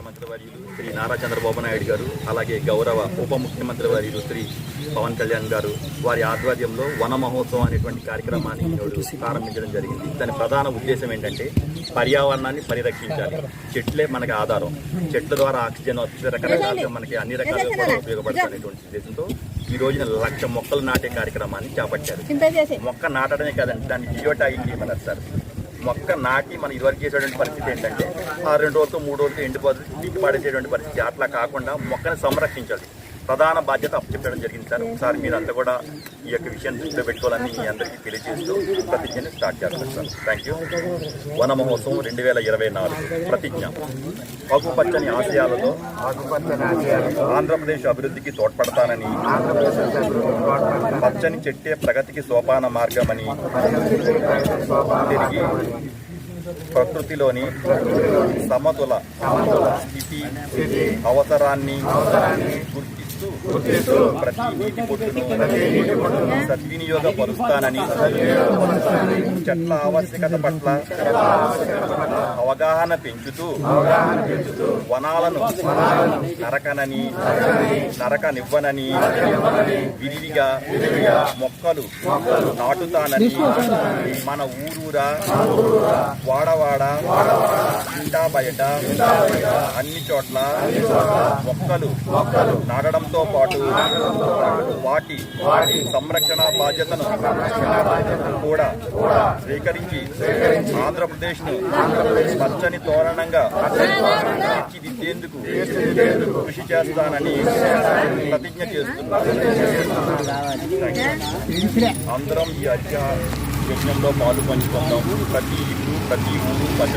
ముఖ్యమంత్రి వర్యులు శ్రీ నారా చంద్రబాబు నాయుడు గారు, అలాగే గౌరవ ఉప ముఖ్యమంత్రి వర్యులు శ్రీ పవన్ కళ్యాణ్ గారు వారి ఆధ్వర్యంలో వన మహోత్సవం అనేటువంటి కార్యక్రమాన్ని ప్రారంభించడం జరిగింది. దాని ప్రధాన ఉద్దేశం ఏంటంటే పర్యావరణాన్ని పరిరక్షించాలి. చెట్లే మనకి ఆధారం. చెట్ల ద్వారా ఆక్సిజన్ రకరకాలుగా మనకి అన్ని రకాలుగా కూడా ఉపయోగపడుతున్నటువంటి ఉద్దేశంతో ఈ రోజున 1,00,000 మొక్కలు నాటే కార్యక్రమాన్ని చేపట్టారు. మొక్క నాటడమే కాదండి, దాన్ని జియోటాగింగ్ చేయమన్నారు సార్. మొక్క నాటి మనం ఇదివరకు చేసేటువంటి పరిస్థితి ఏంటంటే 2 రోజులతో 3 రోజులతో ఎండిపోతుంది, పీకి పాడేసేటువంటి పరిస్థితి. అట్లా కాకుండా మొక్కను సంరక్షించాలి, ప్రధాన బాధ్యత అప్పచెప్పడం జరిగింది సార్. ఒకసారి మీరు అంతా కూడా ఈ యొక్క విషయాన్ని దృష్టిలో పెట్టుకోవాలని మీ అందరికీ తెలియజేస్తూ ప్రతిజ్ఞని స్టార్ట్ చేస్తారు సార్. Thank you. వన మహోత్సవం 2024 ప్రతిజ్ఞ. ఆకుపచ్చని ఆశయాలతో ఆంధ్రప్రదేశ్ అభివృద్ధికి తోడ్పడతానని, పచ్చని చెట్టే ప్రగతికి సోపాన మార్గమని తిరిగి ప్రకృతిలోని సమతుల స్థితి అవసరాన్ని గుర్తిస్తూ ప్రతి నీటి పొట్టును సద్వినియోగపరుస్తానని, చెట్ల ఆవశ్యకత పట్ల అవగాహన పెంచుతూ వనాలను నరకనివ్వనని, విరివిగా మొక్కలు నాటుతానని, మన ఊరూరా వాడవాడ ఇంటా బయట అన్ని చోట్ల మొక్కలు నాటడంతో పాటు వాటి సంరక్షణ బాధ్యతను కూడా స్వీకరించి ఆంధ్రప్రదేశ్ను పచ్చని తోరణంగా తీర్చిదిద్దేందుకు కృషి చేస్తానని ప్రతిజ్ఞ చేస్తున్నాను. అందరం ఈ యజ్ఞంలో పాలు పంచుకుందాం. ప్రతి ఇల్లు, ప్రతి ఊరు, ప్రతి